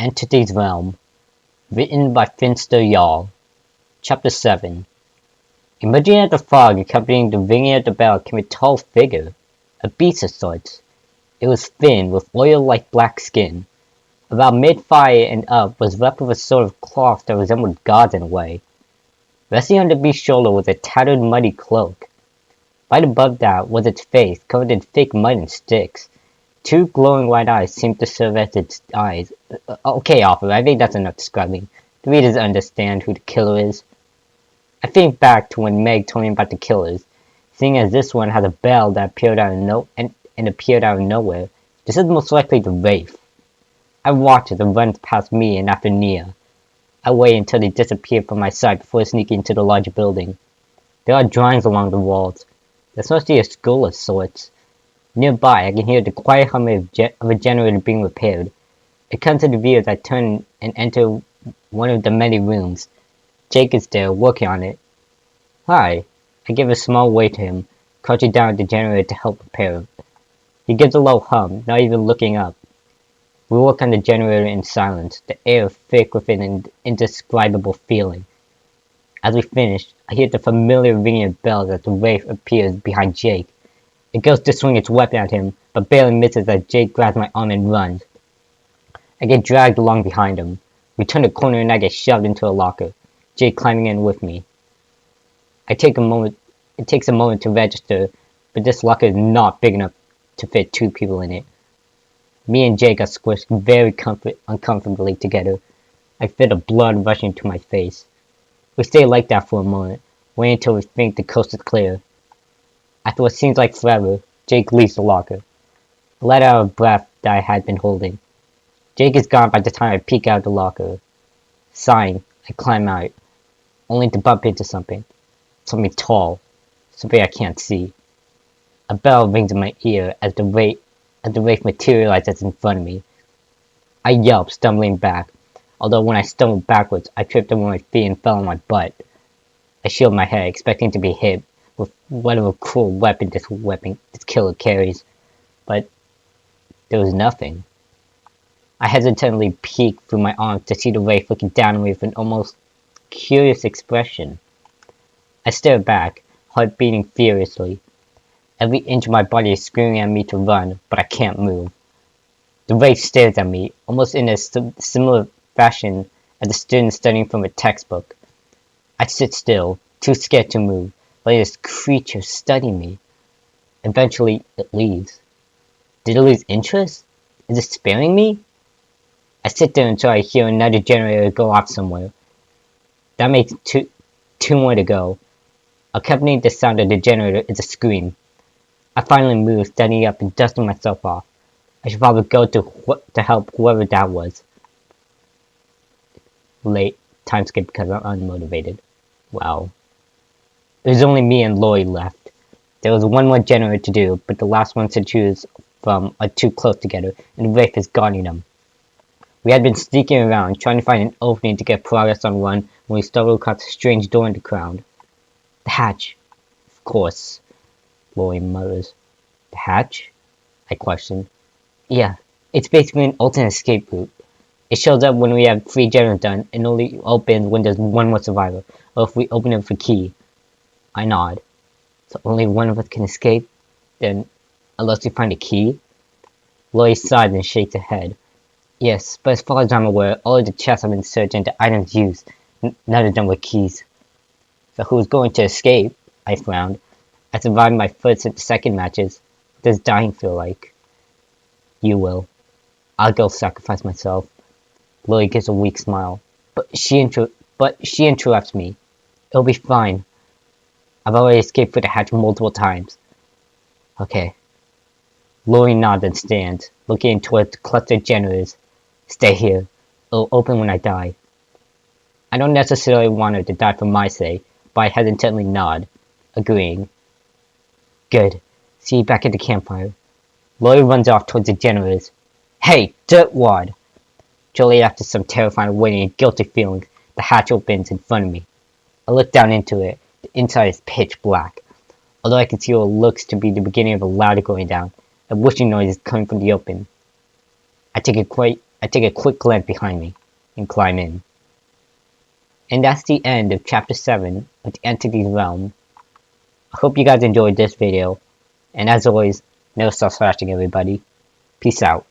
Entity's Realm, written by FinnsterYall. Chapter 7. Emerging out of the fog, accompanying the ringing of the bell, came a tall figure, a beast of sorts. It was thin, with oil-like black skin. About mid-thigh and up was wrapped with a sort of cloth that resembled gauze in a way. Resting on the beast's shoulder was a tattered, muddy cloak. Right above that was its face, covered in thick mud and sticks. Two glowing white eyes seemed to serve as its eyes. Okay, Alfred, I think that's enough describing. The readers understand who the killer is. I think back to when Meg told me about the killers. Seeing as this one has a bell that appeared out of nowhere, this is most likely the Wraith. I watched as it runs past me and after Nia. I wait until they disappear from my sight before sneaking into the larger building. There are drawings along the walls. There's mostly a school of sorts. Nearby, I can hear the quiet humming of a generator being repaired. It comes into view as I turn and enter one of the many rooms. Jake is there, working on it. Hi. I give a small wave to him, crouching down at the generator to help repair it. He gives a low hum, not even looking up. We work on the generator in silence, the air thick with an indescribable feeling. As we finish, I hear the familiar ringing of bells as the Wraith appears behind Jake. It goes to swing its weapon at him, but barely misses as Jake grabs my arm and runs. I get dragged along behind him. We turn the corner and I get shoved into a locker, Jake climbing in with me. It takes a moment to register, but this locker is not big enough to fit two people in it. Me and Jake are squished very uncomfortably together. I feel the blood rushing to my face. We stay like that for a moment, waiting until we think the coast is clear. After what seems like forever, Jake leaves the locker. I let out a breath that I had been holding. Jake is gone by the time I peek out the locker. Sighing, I climb out, only to bump into something. Something tall. Something I can't see. A bell rings in my ear as the Wraith materializes in front of me. I yelp, stumbling back, although when I stumbled backwards, I tripped over my feet and fell on my butt. I shield my head, expecting to be hit with whatever cruel weapon this killer carries, but there was nothing. I hesitantly peeked through my arms to see the Wraith looking down at me with an almost curious expression. I stare back, heart beating furiously. Every inch of my body is screaming at me to run, but I can't move. The Wraith stares at me, almost in a similar fashion as a student studying from a textbook. I sit still, too scared to move, letting this creature study me. Eventually, it leaves. Did it lose interest? Is it sparing me? I sit there until I hear another generator go off somewhere. That makes two more to go. Accompanying the sound of the generator is a scream. I finally move, standing up and dusting myself off. I should probably go to help whoever that was. Late. Time skip because I'm unmotivated. Wow. There's only me and Lori left. There was one more generator to do, but the last ones to choose from are too close together, and the Wraith is guarding them. We had been sneaking around, trying to find an opening to get progress on one when we stumbled across a strange door in the ground. The hatch. Of course, Lori mutters. The hatch? I question. Yeah, it's basically an alternate escape route. It shows up when we have 3 generators done, and only opens when there's one more survivor, or if we open it with a key. I nod. So only one of us can escape? Then, unless we find a key? Lori sighs and shakes her head. Yes, but as far as I'm aware, all of the chests have been searched into items used. None of them were keys. So who's going to escape? I frowned. I survived my first and second matches. What does dying feel like? You will. I'll go sacrifice myself. Lily gives a weak smile. But she interrupts me. It'll be fine. I've already escaped through the hatch multiple times. Okay. Lori nods and stands, looking towards the clustered generators. Stay here. It'll open when I die. I don't necessarily want her to die for my sake, but I hesitantly nod, agreeing. Good. See you back at the campfire. Lori runs off towards the generators. Hey, dirtwad! Shortly after some terrifying waiting and guilty feelings, the hatch opens in front of me. I look down into it. The inside is pitch black. Although I can see what looks to be the beginning of a ladder going down, a whooshing noise is coming from the open. I take a I take a quick glance behind me and climb in. And that's the end of Chapter 7 of the Entity's Realm. I hope you guys enjoyed this video, and as always, never stop scratching everybody. Peace out.